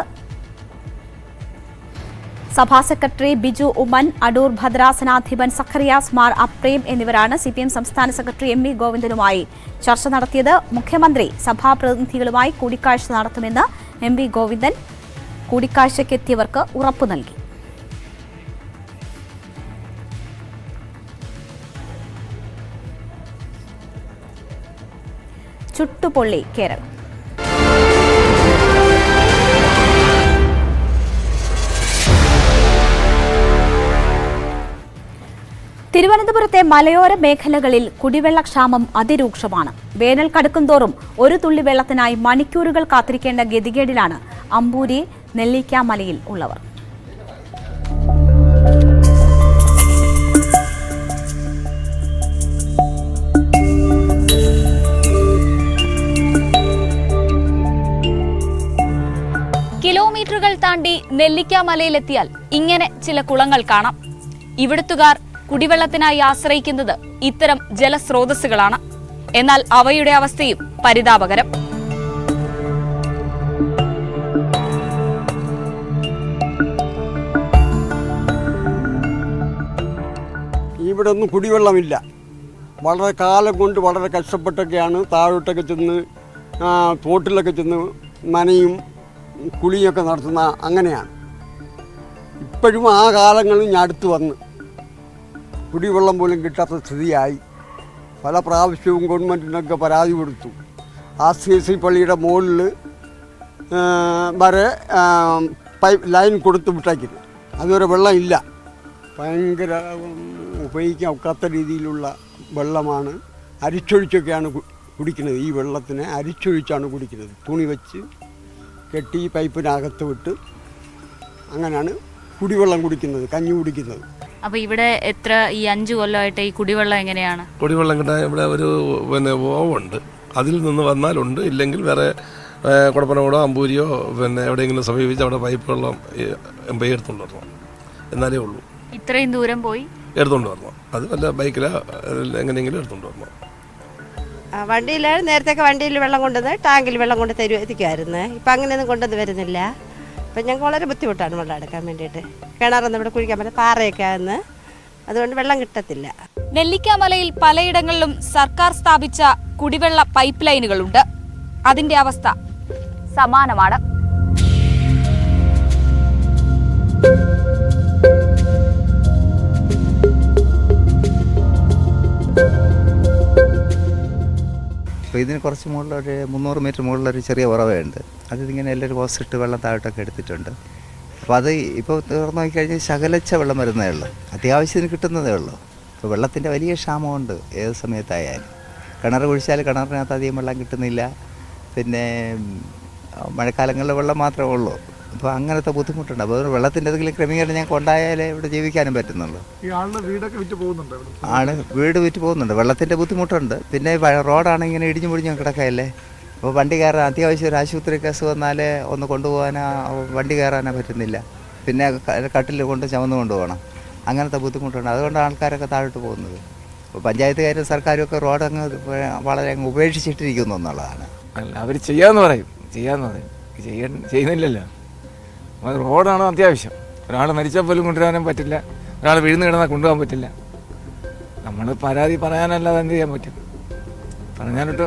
സഭാ സെക്രട്ടറി ബിജു ഉമ്മൻ, അടൂർ ഭദ്രാസനാധിപൻ സഖറിയാസ് മാർ അപ്രേം എന്നിവരാണ് CPM സംസ്ഥാന സെക്രട്ടറി MV ഗോവിന്ദനുമായി ചർച്ച നടത്തിയത്. മുഖ്യമന്ത്രി സഭാ പ്രതിനിധികളുമായി കൂടിക്കാഴ്ച നടത്തുമെന്ന് MV ഗോവിന്ദൻ കൂടിക്കാഴ്ചയ്ക്കെത്തിയവർക്ക് ഉറപ്പു നൽകി. ചുട്ടുപൊള്ളി കേരളം. തിരുവനന്തപുരത്തെ മലയോര മേഖലകളിൽ കുടിവെള്ളക്ഷാമം അതിരൂക്ഷമാണ്. വേനൽ കടുക്കുംതോറും ഒരു തുള്ളി വെള്ളത്തിനായി മണിക്കൂറുകൾ കാത്തിരിക്കേണ്ട ഗതികേടിലാണ് അമ്പൂരി നെല്ലിക്കാമലയിൽ ഉള്ളവർ. നെല്ലിക്കാമലയിലെത്തിയാൽ ഇങ്ങനെ ചില കുളങ്ങൾ കാണാം. ഇവിടുത്തുകാർ കുടിവെള്ളത്തിനായി ആശ്രയിക്കുന്നത് ഇത്തരം ജലസ്രോതസ്സുകളാണ്. എന്നാൽ അവയുടെ അവസ്ഥയും പരിതാപകരം. ഇവിടെ ഒന്നും കുടിവെള്ളമില്ല. വളരെ കാലം കൊണ്ട് വളരെ കഷ്ടപ്പെട്ടൊക്കെയാണ് താഴോട്ടൊക്കെ ചെന്ന് തോട്ടിലൊക്കെ ചെന്ന് നനയും കുളിയൊക്കെ നടത്തുന്ന അങ്ങനെയാണ്. ഇപ്പോഴും ആ കാലങ്ങളിൽ ഞാൻ അടുത്ത് വന്ന് കുടിവെള്ളം പോലും കിട്ടാത്ത സ്ഥിതിയായി. പല പ്രാവശ്യവും ഗവൺമെൻറ്റിനൊക്കെ പരാതി കൊടുത്തു. RCSC പള്ളിയുടെ മുകളിൽ വരെ പൈപ്പ് ലൈൻ കൊടുത്തു വിട്ടേക്കുന്നു. അതുവരെ വെള്ളം ഇല്ല. ഭയങ്കര ഉപയോഗിക്കാൻ ഒക്കാത്ത രീതിയിലുള്ള വെള്ളമാണ്. അരിച്ചൊഴിച്ചൊക്കെയാണ് കുടിക്കുന്നത്. ഈ വെള്ളത്തിനെ അരിച്ചൊഴിച്ചാണ് കുടിക്കുന്നത്. തുണി വെച്ച് കെട്ടി പൈപ്പിനകത്ത് വിട്ട് അങ്ങനെയാണ് കുടിവെള്ളം കുടിക്കുന്നത്, കഞ്ഞി കുടിക്കുന്നത്. അപ്പോൾ ഇവിടെ എത്ര ഈ 5 കൊല്ലമായിട്ട് ഈ കുടിവെള്ളം എങ്ങനെയാണ്? കുടിവെള്ളം കിട്ടാൻ ഇവിടെ ഒരു ഓവുണ്ട്. അതിൽ നിന്ന് വന്നാലുണ്ട്, ഇല്ലെങ്കിൽ വേറെ കുടപ്പനകൂടോ അമ്പൂരിയോ എവിടെയെങ്കിലും സമീപിച്ച് അവിടെ പൈപ്പ് വെള്ളം എടുത്തുകൊണ്ട് വരണം. എന്നാലേ ഉള്ളൂ. ഇത്രയും ദൂരം പോയി എടുത്തുകൊണ്ട് വരണം. അത് വല്ല ബൈക്കിലോ എങ്ങനെയെങ്കിലും എടുത്തുകൊണ്ട് വരണം. വണ്ടിയിൽ നേരത്തെയൊക്കെ വണ്ടിയിൽ വെള്ളം കൊണ്ടുവന്ന് ടാങ്കിൽ വെള്ളം കൊണ്ട് എത്തിക്കുമായിരുന്നു. ഇപ്പം അങ്ങനെയൊന്നും കൊണ്ടുവന്ന് വരുന്നില്ല. ഇപ്പം ഞങ്ങൾക്ക് വളരെ ബുദ്ധിമുട്ടാണ് വെള്ളം എടുക്കാൻ വേണ്ടിയിട്ട്. കിണറൊന്നും ഇവിടെ കുഴിക്കാൻ പറ്റില്ല, പാറയൊക്കെ ആകുന്നു. അതുകൊണ്ട് വെള്ളം കിട്ടത്തില്ല. നെല്ലിക്കാമലയിൽ പലയിടങ്ങളിലും സർക്കാർ സ്ഥാപിച്ച കുടിവെള്ള പൈപ്പ് ലൈനുകളുണ്ട്. അതിന്റെ അവസ്ഥ സമാനമാണ്. അപ്പോൾ ഇതിന് കുറച്ച് മുകളിലൊരു 300 മീറ്റർ മുകളിലൊരു ചെറിയ ഉറവയുണ്ട്. അതിങ്ങനെ എല്ലാവരും പോസിട്ട് വെള്ളം താഴോട്ടൊക്കെ എടുത്തിട്ടുണ്ട്. അപ്പോൾ അത് ഇപ്പോൾ തുറന്നു നോക്കിക്കഴിഞ്ഞാൽ ശകലച്ച വെള്ളം വരുന്നതേ ഉള്ളൂ. അത്യാവശ്യത്തിന് കിട്ടുന്നതേ ഉള്ളൂ. അപ്പോൾ വെള്ളത്തിൻ്റെ വലിയ ക്ഷാമമുണ്ട് ഏത് സമയത്തായാലും. കിണർ കുഴിച്ചാൽ കിണറിനകത്ത് അധികം വെള്ളം കിട്ടുന്നില്ല. പിന്നെ മഴക്കാലങ്ങളിലെ വെള്ളം മാത്രമേ ഉള്ളൂ. അപ്പോൾ അങ്ങനത്തെ ബുദ്ധിമുട്ടുണ്ട്. അപ്പോൾ വെള്ളത്തിൻ്റെ എന്തെങ്കിലും ക്രമീകരണം ഞങ്ങൾക്ക് ഉണ്ടായാലേ ഇവിടെ ജീവിക്കാനും പറ്റുന്നുള്ളൂ. വീട് വിറ്റ് പോകുന്നുണ്ട്. വെള്ളത്തിൻ്റെ ബുദ്ധിമുട്ടുണ്ട്. പിന്നെ റോഡാണ് ഇങ്ങനെ ഇടിഞ്ഞു പൊടിഞ്ഞ് കിടക്കുകയല്ലേ. അപ്പോൾ വണ്ടി കയറാൻ അത്യാവശ്യം ഒരു ആശുപത്രി കേസ് വന്നാൽ ഒന്ന് കൊണ്ടുപോകാനോ വണ്ടി കയറാനോ പറ്റുന്നില്ല. പിന്നെ കട്ടിൽ കൊണ്ട് ചുമന്ന് കൊണ്ടുപോകണം. അങ്ങനത്തെ ബുദ്ധിമുട്ടുണ്ട്. അതുകൊണ്ടാണ് ആൾക്കാരൊക്കെ താഴോട്ട് പോകുന്നത്. അപ്പോൾ പഞ്ചായത്തുകാരും സർക്കാരും ഒക്കെ റോഡ് അങ്ങ് വളരെ അങ്ങ് ഉപേക്ഷിച്ചിട്ടിരിക്കുന്നു എന്നുള്ളതാണ്. അല്ല, അവർ ചെയ്യാമെന്ന് പറയും, ചെയ്യുന്നില്ലല്ലോ. റോഡാണ് അത്യാവശ്യം. ഒരാൾ മരിച്ചാൽ പോലും കൊണ്ടുവരാനും പറ്റില്ല. ഒരാൾ വീഴുന്ന് കിടന്നാൽ കൊണ്ടുപോകാൻ പറ്റില്ല. നമ്മൾ പരാതി പറയാനല്ലാതെ എന്ത് ചെയ്യാൻ പറ്റും? പറഞ്ഞാലിട്ടോ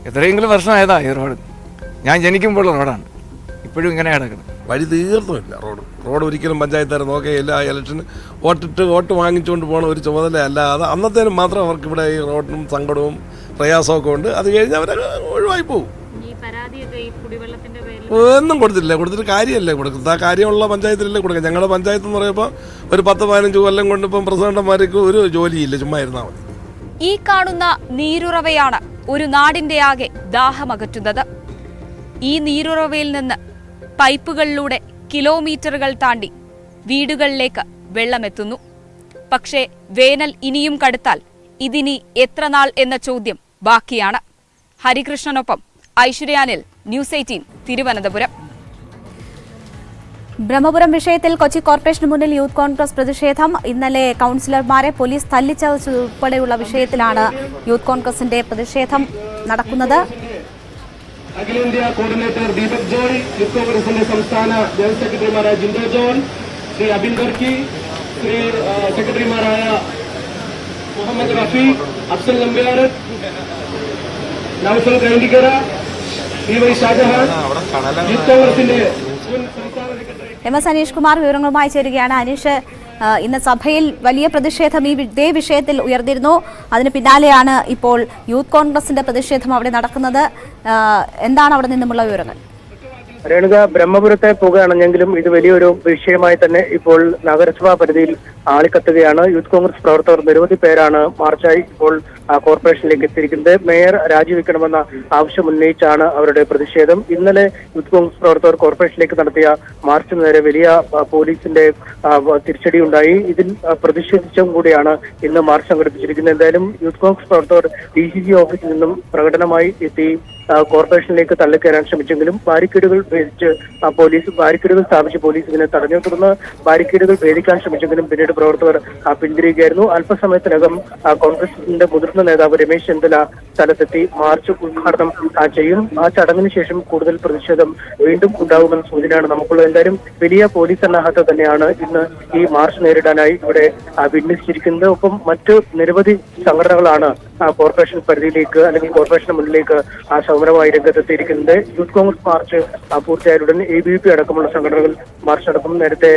എത്രയെങ്കിലും വർഷമായതാ ഈ റോഡ്. ഞാൻ ജനിക്കുമ്പോഴുള്ള റോഡാണ്. ഇപ്പോഴും ഇങ്ങനെ കിടക്കണം. വഴി തീർത്തുമില്ല. റോഡ് ഒരിക്കലും പഞ്ചായത്തുകാരെ നോക്കുകയില്ല. ഇലക്ഷന് വോട്ട് വാങ്ങിച്ചുകൊണ്ട് പോകുന്ന ഒരു ചുമതല അല്ലാതെ അന്നത്തേനും മാത്രം അവർക്ക് ഇവിടെ ഈ റോഡിനും സങ്കടവും പ്രയാസമൊക്കെ ഉണ്ട്. അത് കഴിഞ്ഞ് അവർ ഒഴിവായി പോകും. ഒന്നും കൊടുത്തിട്ട് കാര്യമല്ലേ കൊടുക്കുന്നത്? ആ കാര്യമുള്ള പഞ്ചായത്തിലല്ലേ കൊടുക്കുക. ഞങ്ങളുടെ പഞ്ചായത്ത് എന്ന് പറയുമ്പോൾ ഒരു 10-15 കൊല്ലം കൊണ്ട് ഇപ്പം പ്രസിഡന്റുമാർക്ക് ഒരു ജോലിയില്ല, ചുമ്മാ ഇരുന്നാൽ മതി. ഈ കാണുന്ന നീരുറവയാണ് ഒരു നാടിന്റെ ആകെ ദാഹമകറ്റുന്നത്. ഈ നീരുറവയിൽ നിന്ന് പൈപ്പുകളിലൂടെ കിലോമീറ്ററുകൾ താണ്ടി വീടുകളിലേക്ക് വെള്ളമെത്തുന്നു. പക്ഷേ വേനൽ ഇനിയും കടുത്താൽ ഇതിനി എത്ര നാൾ എന്ന ചോദ്യം ബാക്കിയാണ്. ഹരികൃഷ്ണനൊപ്പം ഐശ്വര്യാനിൽ, ന്യൂസ് 18 തിരുവനന്തപുരം. ബ്രഹ്മപുരം വിഷയത്തിൽ കൊച്ചി കോർപ്പറേഷന് മുന്നിൽ യൂത്ത് കോൺഗ്രസ് പ്രതിഷേധം. ഇന്നലെ കൗൺസിലർമാരെ പോലീസ് തല്ലിച്ചതച്ചുൾപ്പെടെയുള്ള വിഷയത്തിലാണ് യൂത്ത് കോൺഗ്രസിന്റെ പ്രതിഷേധം നടക്കുന്നത്. അഖിലേന്ത്യാ കോർഡിനേറ്റർ ദീപക് ജോയ്, യൂത്ത് കോൺഗ്രസിന്റെ സംസ്ഥാന ജനറൽ സെക്രട്ടറിമാരായ ജിൻഡോ ജോൺ, ശ്രീ അബിൻ ബർക്കി, ശ്രീ സെക്രട്ടറിമാരായ മുഹമ്മദ് റഫി, അഫ്സൽ നമ്പ്യാർ, നൌഫൽ കൈൻഡിക്കര, വൈ ഷാജഹാൻ, യൂത്ത് കോൺഗ്രസിന്റെ MS അനീഷ് കുമാർ വിവരങ്ങളുമായി ചേരുകയാണ്. അനീഷ്, ഇന്ന് സഭയിൽ വലിയ പ്രതിഷേധം ഇതേ വിഷയത്തിൽ ഉയർന്നിരുന്നു. അതിന് പിന്നാലെയാണ് ഇപ്പോൾ യൂത്ത് കോൺഗ്രസിന്റെ പ്രതിഷേധം അവിടെ നടക്കുന്നത്. എന്താണ് അവിടെ നിന്നുമുള്ള വിവരങ്ങൾ? രേണുക, ബ്രഹ്മപുരത്തെ പുക അണഞ്ഞെങ്കിലും ഇത് വലിയൊരു വിഷയമായി തന്നെ ഇപ്പോൾ നഗരസഭാ പരിധിയിൽ ആളിക്കത്തുകയാണ്. യൂത്ത് കോൺഗ്രസ് പ്രവർത്തകർ നിരവധി പേരാണ് മാർച്ചായി ഇപ്പോൾ കോർപ്പറേഷനിലേക്ക് എത്തിയിരിക്കുന്നത്. മേയർ രാജിവെക്കണമെന്ന ആവശ്യം ഉന്നയിച്ചാണ് അവരുടെ പ്രതിഷേധം. ഇന്നലെ യൂത്ത് കോൺഗ്രസ് പ്രവർത്തകർ കോർപ്പറേഷനിലേക്ക് നടത്തിയ മാർച്ചിന് നേരെ വലിയ പോലീസിന്റെ തിരിച്ചടി ഉണ്ടായി. ഇതിൽ പ്രതിഷേധിച്ചും കൂടിയാണ് ഇന്ന് മാർച്ച് സംഘടിപ്പിച്ചിരിക്കുന്നത്. എന്തായാലും യൂത്ത് കോൺഗ്രസ് പ്രവർത്തകർ DCG ഓഫീസിൽ നിന്നും പ്രകടനമായി എത്തി കോർപ്പറേഷനിലേക്ക് തള്ളിക്കയറാൻ ശ്രമിച്ചെങ്കിലും ബാരിക്കേഡുകൾ ഭേദിച്ച് ബാരിക്കേഡുകൾ സ്ഥാപിച്ച് പോലീസ് ഇതിനെ തടഞ്ഞു. തുടർന്ന് ബാരിക്കേഡുകൾ ഭേദിക്കാൻ ശ്രമിച്ചെങ്കിലും പിന്നീട് പ്രവർത്തകർ പിന്തിരിയുകയായിരുന്നു. അല്പസമയത്തിനകം കോൺഗ്രസിന്റെ മുതിർന്ന നേതാവ് രമേശ് ചെന്നിത്തല സ്ഥലത്തെത്തി മാർച്ച് ഉദ്ഘാടനം ചെയ്യും. ആ ചടങ്ങിന് ശേഷം കൂടുതൽ പ്രതിഷേധം വീണ്ടും ഉണ്ടാകുമെന്ന സൂചനയാണ് നമുക്കുള്ളത്. എന്തായാലും വലിയ പോലീസ് സന്നാഹത തന്നെയാണ് ഇന്ന് ഈ മാർച്ച് നേരിടാനായി ഇവിടെ വിന്യസിച്ചിരിക്കുന്നത്. ഒപ്പം മറ്റ് നിരവധി സംഘടനകളാണ് കോർപ്പറേഷൻ പരിധിയിലേക്ക് അല്ലെങ്കിൽ കോർപ്പറേഷന് മുന്നിലേക്ക് സമരമായി രംഗത്തെത്തിയിരിക്കുന്നത്. യൂത്ത് കോൺഗ്രസ് മാർച്ച് പൂർത്തിയായാലുടൻ ABVP അടക്കമുള്ള സംഘടനകൾ മാർച്ച് നടക്കും. നേരത്തെ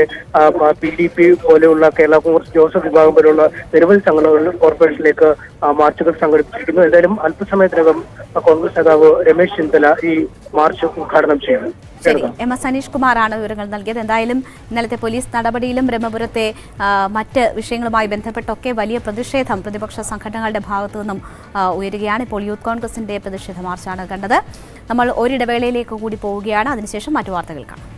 PDP പോലെയുള്ള കേരള കോൺഗ്രസ് ജോസഫ് വിഭാഗം പോലെയുള്ള നിരവധി സംഘടനകൾ കോർപ്പറേഷനിലേക്ക് മാർച്ചുകൾ സംഘടിപ്പിച്ചിരിക്കുന്നു. എന്തായാലും അല്പസമയത്തിനകം കോൺഗ്രസ് നേതാവ് രമേശ് ചെന്നിത്തല ഈ മാർച്ച് ഉദ്ഘാടനം ചെയ്യും. ശരി, MS അനീഷ് കുമാറാണ് വിവരങ്ങൾ നൽകിയത്. എന്തായാലും ഇന്നലത്തെ പോലീസ് നടപടിയിലും ബ്രഹ്മപുരത്തെ മറ്റ് വിഷയങ്ങളുമായി ബന്ധപ്പെട്ടൊക്കെ വലിയ പ്രതിഷേധം പ്രതിപക്ഷ സംഘടനകളുടെ ഭാഗത്തു നിന്നും ഉയരുകയാണ്. ഇപ്പോൾ യൂത്ത് കോൺഗ്രസിന്റെ പ്രതിഷേധ മാർച്ചാണ് കണ്ടത്. നമ്മൾ ഒരിടവേളയിലേക്ക് കൂടി പോവുകയാണ്. അതിനുശേഷം മറ്റു വാർത്തകൾ കാണാം.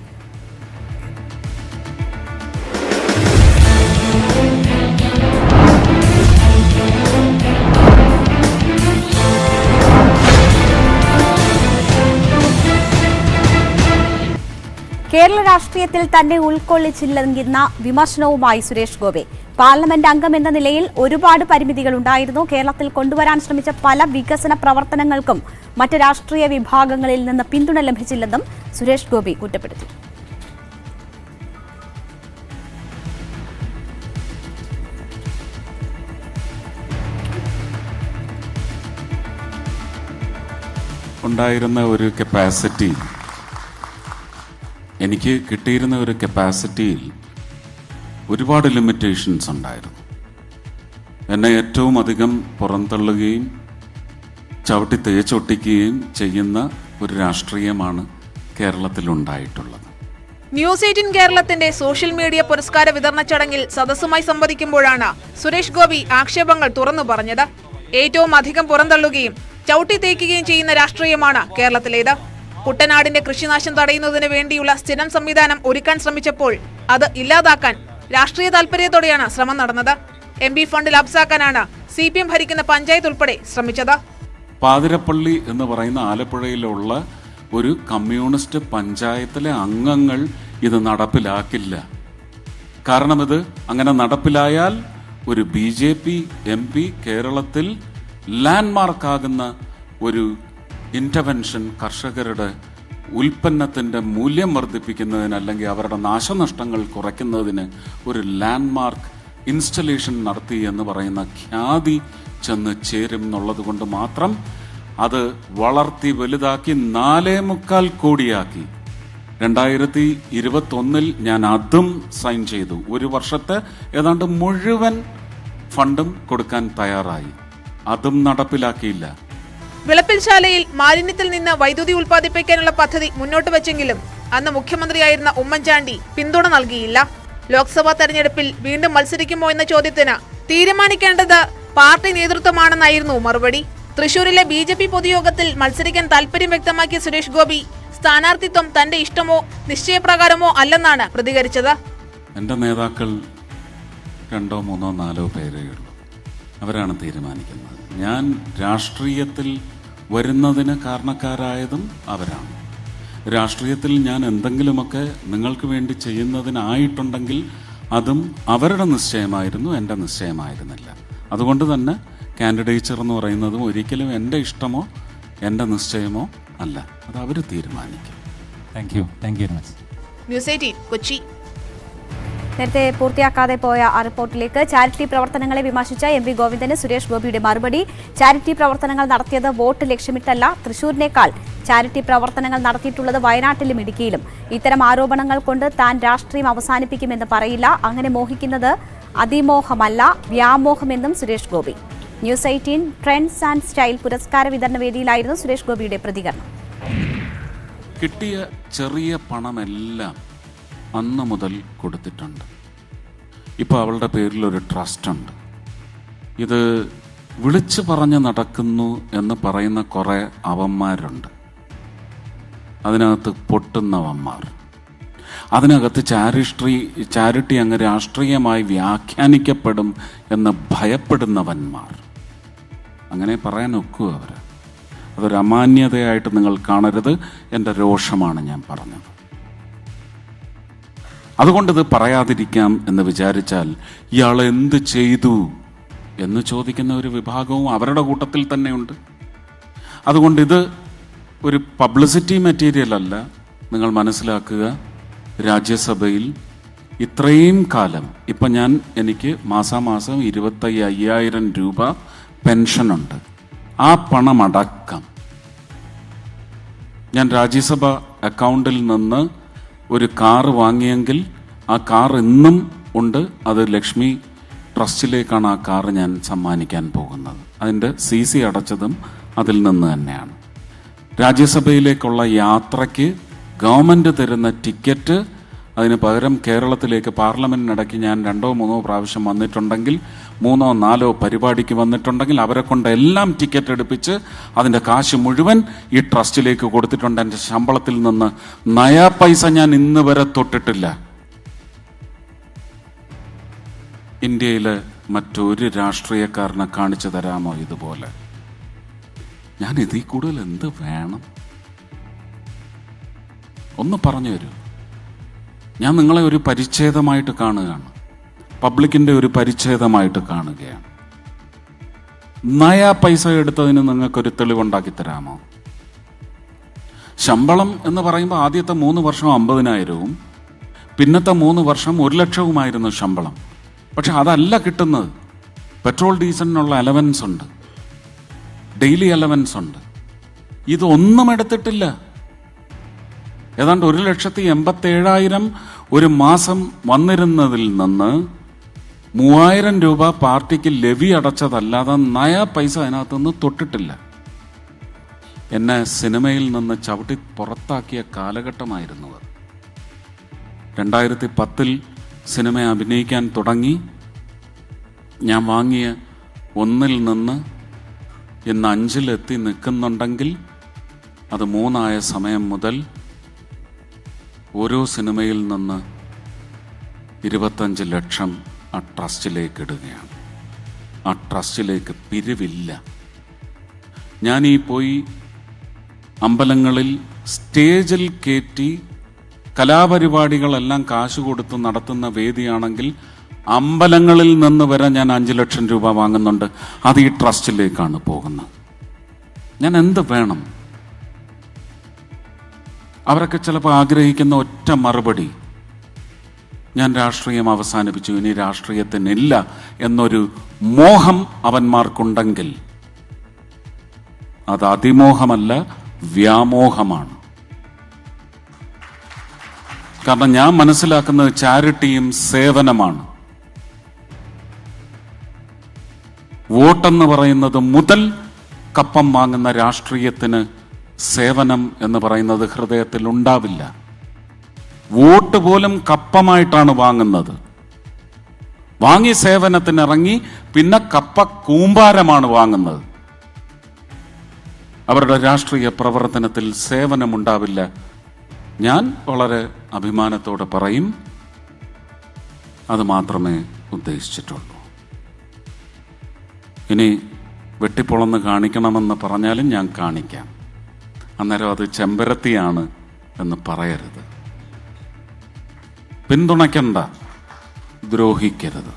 കേരള രാഷ്ട്രീയത്തിൽ തന്നെ ഉൾക്കൊള്ളിച്ചില്ലെന്ന വിമർശനവുമായി സുരേഷ് ഗോപി. പാർലമെന്റ് അംഗം എന്ന നിലയിൽ ഒരുപാട് പരിമിതികൾ ഉണ്ടായിരുന്നു. കേരളത്തിൽ കൊണ്ടുവരാൻ ശ്രമിച്ച പല വികസന പ്രവർത്തനങ്ങൾക്കും മറ്റ് രാഷ്ട്രീയ വിഭാഗങ്ങളിൽ നിന്ന് പിന്തുണ ലഭിച്ചില്ലെന്നും സുരേഷ് ഗോപി കുറ്റപ്പെടുത്തി. ഉണ്ടായിരുന്ന ഒരു കപ്പാസിറ്റി, എനിക്ക് കിട്ടിയിരുന്ന ഒരു കപ്പാസിറ്റിയിൽ ഒരുപാട് ലിമിറ്റേഷൻസ് ഉണ്ടായിരുന്നു. എന്നെ ഏറ്റവും അധികം പുറന്തള്ളുകയും ചവിട്ടി തേച്ചൊട്ടിക്കുകയും ചെയ്യുന്ന ഒരു രാഷ്ട്രീയമാണ് കേരളത്തിലുണ്ടായിട്ടുള്ളത്. ന്യൂസ് 18 കേരളത്തിന്റെ സോഷ്യൽ മീഡിയ പുരസ്കാര വിതരണ ചടങ്ങിൽ സദസ്സുമായി സംവദിക്കുമ്പോഴാണ് സുരേഷ് ഗോപി ആക്ഷേപങ്ങൾ തുറന്നു പറഞ്ഞത്. ഏറ്റവും അധികം പുറന്തള്ളുകയും ചവിട്ടി തേക്കുകയും ചെയ്യുന്ന രാഷ്ട്രീയമാണ് കേരളത്തിലേത്. കുട്ടനാടിന്റെ കൃഷിനാശം തടയുന്നതിന് വേണ്ടിയുള്ള സ്ഥിരം സംവിധാനം ഒരുക്കാൻ ശ്രമിച്ചപ്പോൾ അത് ഇല്ലാതാക്കാൻ രാഷ്ട്രീയ താൽപര്യത്തോടെയാണ് ശ്രമം നടന്നത്. MP ഫണ്ട് ലാപ്സാക്കാനാണ് CPM ഭരിക്കുന്ന പഞ്ചായത്ത് ഉൾപ്പെടെ ശ്രമിച്ചത്. പാതിരപ്പള്ളി എന്ന് പറയുന്ന ആലപ്പുഴയിലുള്ള ഒരു കമ്മ്യൂണിസ്റ്റ് പഞ്ചായത്തിലെ അംഗങ്ങൾ ഇത് നടപ്പിലാക്കില്ല. കാരണം ഇത് അങ്ങനെ നടപ്പിലായാൽ ഒരു BJP MP കേരളത്തിൽ ലാൻഡ്മാർക്കാകുന്ന ഒരു ഇന്റർവെൻഷൻ കർഷകരുടെ ഉൽപ്പന്നത്തിൻ്റെ മൂല്യം വർദ്ധിപ്പിക്കുന്നതിന് അല്ലെങ്കിൽ അവരുടെ നാശനഷ്ടങ്ങൾ കുറയ്ക്കുന്നതിന് ഒരു ലാൻഡ്മാർക്ക് ഇൻസ്റ്റലേഷൻ നടത്തി എന്ന് പറയുന്ന ഖ്യാതി ചെന്ന് ചേരും എന്നുള്ളത് കൊണ്ട് മാത്രം അത് വളർത്തി വലുതാക്കി 4.25 കോടിയാക്കി 2021 ഞാൻ അതും സൈൻ ചെയ്തു. ഒരു വർഷത്തെ ഏതാണ്ട് മുഴുവൻ ഫണ്ടും കൊടുക്കാൻ തയ്യാറായി. അതും നടപ്പിലാക്കിയില്ല. വിളപ്പിൽശാലയിൽ മാലിന്യത്തിൽ നിന്ന് വൈദ്യുതി ഉൽപ്പാദിപ്പിക്കാനുള്ള പദ്ധതി മുന്നോട്ട് വെച്ചെങ്കിലും അന്ന് മുഖ്യമന്ത്രിയായിരുന്ന ഉമ്മൻചാണ്ടി പിന്തുണ നൽകിയില്ല. ലോക്സഭാ തെരഞ്ഞെടുപ്പിൽ വീണ്ടും മത്സരിക്കുമോ എന്ന ചോദ്യത്തിന് തീരുമാനിക്കേണ്ടത് പാർട്ടി നേതൃത്വമാണെന്നായിരുന്നു മറുപടി. തൃശൂരിലെ BJP പൊതുയോഗത്തിൽ മത്സരിക്കാൻ താൽപര്യം വ്യക്തമാക്കിയ സുരേഷ് ഗോപി സ്ഥാനാർത്ഥിത്വം തന്റെ ഇഷ്ടമോ നിശ്ചയപ്രകാരമോ അല്ലെന്നാണ് പ്രതികരിച്ചത്. എന്റെ നേതാക്കൾ 2, 3, 4 പേരേ ഉള്ളൂ. അവരാണ് തീരുമാനിക്കുന്നത്. ഞാൻ രാഷ്ട്രീയത്തിൽ വരുന്നതിന് കാരണക്കാരായതും അവരാണ്. രാഷ്ട്രീയത്തിൽ ഞാൻ എന്തെങ്കിലുമൊക്കെ നിങ്ങൾക്ക് വേണ്ടി ചെയ്യുന്നതിനായിട്ടുണ്ടെങ്കിൽ അതും അവരുടെ നിശ്ചയമായിരുന്നു, എൻ്റെ നിശ്ചയമായിരുന്നില്ല. അതുകൊണ്ട് തന്നെ കാൻഡിഡേച്ചർ എന്ന് പറയുന്നതും ഒരിക്കലും എൻ്റെ ഇഷ്ടമോ എൻ്റെ നിശ്ചയമോ അല്ല. അത് അവർ തീരുമാനിക്കും. Thank you very much. News 18 Kochi. നേരത്തെ പൂർത്തിയാക്കാതെ പോയ ആ റിപ്പോർട്ടിലേക്ക്. ചാരിറ്റി പ്രവർത്തനങ്ങളെ വിമർശിച്ച MP ഗോവിന്ദന് സുരേഷ് ഗോപിയുടെ മറുപടി. ചാരിറ്റി പ്രവർത്തനങ്ങൾ നടത്തിയത് വോട്ട് ലക്ഷ്യമിട്ടല്ല. തൃശൂരിനേക്കാൾ ചാരിറ്റി പ്രവർത്തനങ്ങൾ നടത്തിയിട്ടുള്ളത് വയനാട്ടിലും ഇടുക്കിയിലും. ഇത്തരം ആരോപണങ്ങൾ കൊണ്ട് താൻ രാഷ്ട്രീയം അവസാനിപ്പിക്കുമെന്ന് പറയില്ല. അങ്ങനെ മോഹിക്കുന്നത് അതിമോഹമല്ല, വ്യാമോഹമെന്നും Suresh Gopi. News 18 trends and style പുരസ്കാര വിതരണ വേദിയിലായിരുന്നു സുരേഷ് ഗോപിയുടെ പ്രതികരണം. കിട്ടിയ ചെറിയ പണമെല്ലാം അന്ന് മുതൽ കൊടുത്തിട്ടുണ്ട്. ഇപ്പോൾ അവളുടെ പേരിലൊരു ട്രസ്റ്റ് ഉണ്ട്. ഇത് വിളിച്ചു പറഞ്ഞ് നടക്കുന്നു എന്ന് പറയുന്ന കുറേ അവന്മാരുണ്ട്. അതിനകത്ത് പൊട്ടുന്നവന്മാർ, അതിനകത്ത് ചാരിറ്റി അങ്ങ് രാഷ്ട്രീയമായി വ്യാഖ്യാനിക്കപ്പെടും എന്ന് ഭയപ്പെടുന്നവന്മാർ. അങ്ങനെ പറയാൻ ഒക്കുമോ അവർ? അതൊരു അമാന്യതയായിട്ട് നിങ്ങൾ കാണരുത്. എൻ്റെ രോഷമാണ് ഞാൻ പറഞ്ഞത്. അതുകൊണ്ടിത് പറയാതിരിക്കാം എന്ന് വിചാരിച്ചാൽ ഇയാൾ എന്ത് ചെയ്തു എന്ന് ചോദിക്കുന്ന ഒരു വിഭാഗവും അവരുടെ കൂട്ടത്തിൽ തന്നെയുണ്ട്. അതുകൊണ്ട് ഇത് ഒരു പബ്ലിസിറ്റി മെറ്റീരിയൽ അല്ല. നിങ്ങൾ മനസ്സിലാക്കുക, രാജ്യസഭയിൽ ഇത്രയും കാലം ഇപ്പം എനിക്ക് മാസാമാസം 25,000 രൂപ പെൻഷനുണ്ട്. ആ പണമടക്കം ഞാൻ രാജ്യസഭ അക്കൗണ്ടിൽ നിന്ന് ഒരു കാറ് വാങ്ങിയെങ്കിൽ ആ കാർ ഇന്നും ഉണ്ട്. അത് ലക്ഷ്മി ട്രസ്റ്റിലേക്കാണ് ആ കാറ് ഞാൻ സമ്മാനിക്കാൻ പോകുന്നത്. അതിൻ്റെ CC അടച്ചതും അതിൽ നിന്ന് തന്നെയാണ്. രാജ്യസഭയിലേക്കുള്ള യാത്രയ്ക്ക് ഗവൺമെൻറ് തരുന്ന ടിക്കറ്റ്, അതിന് പകരം കേരളത്തിലേക്ക് പാർലമെൻറ്റിനിടയ്ക്ക് ഞാൻ 2-3 പ്രാവശ്യം വന്നിട്ടുണ്ടെങ്കിൽ, 3-4 പരിപാടിക്ക് വന്നിട്ടുണ്ടെങ്കിൽ അവരെ കൊണ്ട് എല്ലാം ടിക്കറ്റ് എടുപ്പിച്ച് അതിൻ്റെ കാശ് മുഴുവൻ ഈ ട്രസ്റ്റിലേക്ക് കൊടുത്തിട്ടുണ്ട്. എൻ്റെ ശമ്പളത്തിൽ നിന്ന് നയാ പൈസ ഞാൻ ഇന്ന് വരെ തൊട്ടിട്ടില്ല. ഇന്ത്യയിലെ മറ്റൊരു രാഷ്ട്രീയക്കാരനെ കാണിച്ചു തരാമോ ഇതുപോലെ? ഞാൻ ഇതിൽ കൂടുതൽ എന്ത് വേണം? ഒന്ന് പറഞ്ഞു തരൂ. ഞാൻ നിങ്ങളെ ഒരു പരിച്ഛേദമായിട്ട് കാണുകയാണ്, പബ്ലിക്കിൻ്റെ ഒരു പരിച്ഛേദമായിട്ട് കാണുകയാണ്. നയാ പൈസ എടുത്തതിന് നിങ്ങൾക്കൊരു തെളിവുണ്ടാക്കി തരാമോ? ശമ്പളം എന്ന് പറയുമ്പോൾ ആദ്യത്തെ 3 വർഷം 50,000-ഉം പിന്നത്തെ 3 വർഷം 1,00,000-ഉമായിരുന്നു ശമ്പളം. പക്ഷെ അതല്ല കിട്ടുന്നത്. പെട്രോൾ ഡീസലിനുള്ള അലവൻസ് ഉണ്ട്, ഡെയിലി അലവൻസ് ഉണ്ട്. ഇതൊന്നും എടുത്തിട്ടില്ല. ഏതാണ്ട് 1,87,000 ഒരു മാസം വന്നിരുന്നതിൽ നിന്ന് 3,000 രൂപ പാർട്ടിക്ക് ലെവി അടച്ചതല്ലാതെ നയാ പൈസ അതിനകത്തുനിന്ന് തൊട്ടിട്ടില്ല. എന്നെ സിനിമയിൽ നിന്ന് ചവിട്ടി പുറത്താക്കിയ കാലഘട്ടമായിരുന്നു അത്. 2010 സിനിമ അഭിനയിക്കാൻ തുടങ്ങി. ഞാൻ വാങ്ങിയ 1-ൽ നിന്ന് ഇന്ന് 5-ലെത്തി നിൽക്കുന്നുണ്ടെങ്കിൽ അത് 3 സമയം മുതൽ ഓരോ സിനിമയിൽ നിന്ന് 25 ലക്ഷം ആ ട്രസ്റ്റിലേക്ക് ഇടുകയാണ്. ആ ട്രസ്റ്റിലേക്ക് പിരിവില്ല. ഞാൻ പോയി അമ്പലങ്ങളിൽ സ്റ്റേജിൽ കയറ്റി കലാപരിപാടികളെല്ലാം കാശ് കൊടുത്ത് നടത്തുന്ന വേദിയാണെങ്കിൽ അമ്പലങ്ങളിൽ നിന്ന് വരെ ഞാൻ 5 ലക്ഷം രൂപ വാങ്ങുന്നുണ്ട്. അത് ഈ ട്രസ്റ്റിലേക്കാണ് പോകുന്നത്. ഞാൻ എന്ത് വേണം? അവരൊക്കെ ചിലപ്പോൾ ആഗ്രഹിക്കുന്ന ഒറ്റ മറുപടി, ഞാൻ രാഷ്ട്രീയം അവസാനിപ്പിച്ചു, ഇനി രാഷ്ട്രീയത്തിനില്ല എന്നൊരു മോഹം അവന്മാർക്കുണ്ടെങ്കിൽ അത് അതിമോഹമല്ല, വ്യാമോഹമാണ്. കാരണം ഞാൻ മനസ്സിലാക്കുന്നത് ചാരിറ്റിയും സേവനമാണ്. വോട്ടെന്ന് പറയുന്നത് മുതൽ കപ്പം വാങ്ങുന്ന രാഷ്ട്രീയത്തിന് സേവനം എന്ന് പറയുന്നത് ഹൃദയത്തിൽ ഉണ്ടാവില്ല. വോട്ട് പോലും കപ്പമായിട്ടാണ് വാങ്ങുന്നത്. വാങ്ങി സേവനത്തിനിറങ്ങി പിന്നെ കപ്പ കൂമ്പാരമാണ് വാങ്ങുന്നത്. അവരുടെ രാഷ്ട്രീയ പ്രവർത്തനത്തിൽ സേവനമുണ്ടാവില്ല. ഞാൻ വളരെ അഭിമാനത്തോടെ പറയും, അത് മാത്രമേ ഉദ്ദേശിച്ചിട്ടുള്ളൂ. ഇനി വെട്ടിപ്പൊളന്ന് കാണിക്കണമെന്ന് പറഞ്ഞാലും ഞാൻ കാണിക്കാം. അന്നേരം അത് ചെമ്പരത്തിയാണ് എന്ന് പറയരുത്. പിന്തുണയ്ക്കണ്ട, ദ്രോഹിക്കരുത്.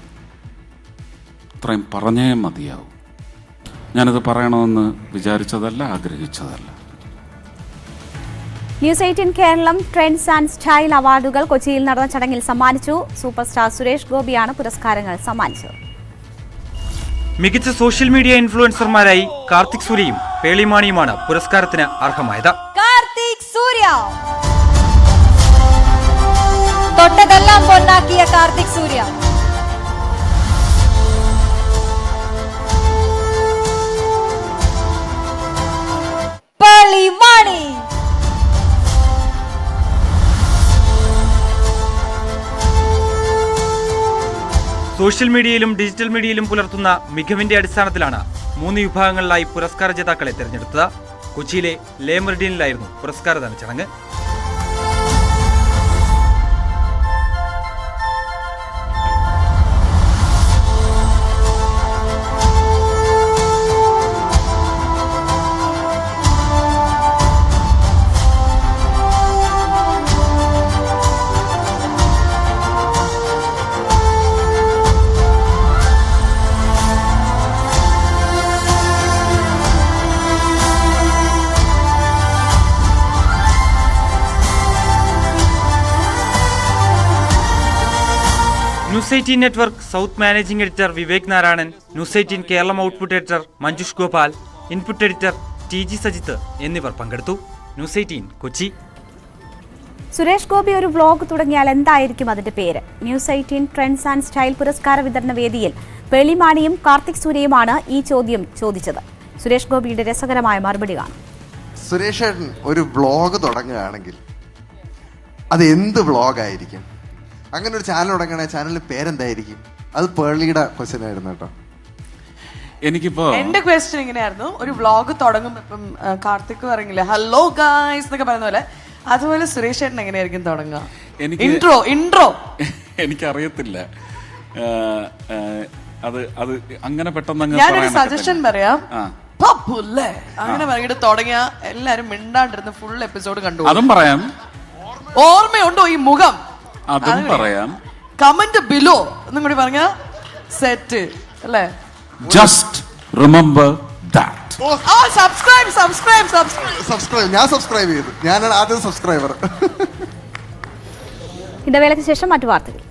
ഇത്രയും പറഞ്ഞേ മതിയാവും. ഞാനിത് പറയണമെന്ന് വിചാരിച്ചതല്ല, ആഗ്രഹിച്ചതല്ല. News 18 Keralam trends and style അവാർഡുകൾ കൊച്ചിയിൽ നടന്ന ചടങ്ങിൽ സമ്മാനിച്ചു. സൂപ്പർ സ്റ്റാർ സുരേഷ് ഗോപിയാണ് പുരസ്കാരങ്ങൾ സമ്മാനിച്ചത്. മികച്ച സോഷ്യൽ മീഡിയ ഇൻഫ്ലുവൻസർമാരായി കാർത്തിക് സൂര്യയും പേളിമാണിയുമാണ് പുരസ്കാരത്തിന് അർഹമായത്. കാർത്തിക് സൂര്യ തൊട്ടതെല്ലാം പൊന്നാക്കിയ കാർത്തിക് സൂര്യ. പേളിമാണി സോഷ്യൽ മീഡിയയിലും ഡിജിറ്റൽ മീഡിയയിലും പുലർത്തുന്ന മികവിന്റെ അടിസ്ഥാനത്തിലാണ് 3 വിഭാഗങ്ങളിലായി പുരസ്കാര ജേതാക്കളെ തെരഞ്ഞെടുത്തത്. കൊച്ചിയിലെ ലേ മെറിഡിയനിലായിരുന്നു പുരസ്കാരദാന ചടങ്ങ്. News 18 network south managing editor Vivek Narayanan, news 18 Keralam output editor Manjush Gopal, input editor TG Sajith എന്നിവർ പങ്കെടുത്തു. ന്യൂസ് 18 കൊച്ചി. സുരേഷ് ഗോപി ഒരു വ്ലോഗ് തുടങ്ങിയാൽ എന്തായിരിക്കും അതിന്റെ പേര്? ന്യൂസ് 18 ട്രെൻഡ്സ് ആൻഡ് സ്റ്റൈൽ പുരസ്കാര വിതരണ വേദിയിൽ പേളിമാണിയും കാർത്തിക് സൂര്യയുമാണ് ഈ ചോദ്യം ചോദിച്ചത്. സുരേഷ് ഗോപിയുടെ രസകരമായ മറുപടി കാണും. സുരേഷ് ഒരു വ്ലോഗ് തുടങ്ങുകയാണെങ്കിൽ അത് എന്ത് വ്ലോഗായിരിക്കും? അങ്ങനെ ഒരു ചാനൽ തുടങ്ങുകയാണെങ്കിൽ ചാനലിന്റെ പേരെന്തായിരിക്കും? അത് പേളിയുടെ ക്വസ്റ്റ്യൻ ആയിരുന്നു കേട്ടോ. എനിക്കിപ്പോ എന്റെ ക്വസ്റ്റ്യൻ ഇങ്ങനെയായിരുന്നു, ഒരു വ്ലോഗ് തുടങ്ങുമ്പോ ഇപ്പം കാർത്തിക് പറഞ്ഞില്ലേ ഹലോ ഗായ്സ് എന്നൊക്കെ പറയുന്ന പോലെ, അതുപോലെ സുരേഷ് ചേട്ടൻ എങ്ങനെയായിരിക്കും തുടങ്ങുക? ഇൻട്രോ എനിക്കറിയത്തില്ല. അത് അത് അങ്ങനെ പെട്ടെന്ന് ഞാനൊരു സജഷൻ പറയാം. അങ്ങനെ പറഞ്ഞിട്ട് തുടങ്ങിയ എല്ലാരും മിണ്ടാണ്ടിരുന്ന് ഫുൾ എപ്പിസോഡ് കണ്ടു. അതും പറയാം. ഓർമ്മയുണ്ടോ ഈ മുഖം? അതും പറയാം. കമന്റ് ബിലോ എന്നും കൂടി പറഞ്ഞ സെറ്റ് അല്ലേ? Just remember that. സബ്സ്ക്രൈബ്. ഞാൻ സബ്സ്ക്രൈബ് ചെയ്തു. ഞാനാണ് ആദ്യം സബ്സ്ക്രൈബർ. ഇടവേളയ്ക്ക് ശേഷം മറ്റു വാർത്തകൾ.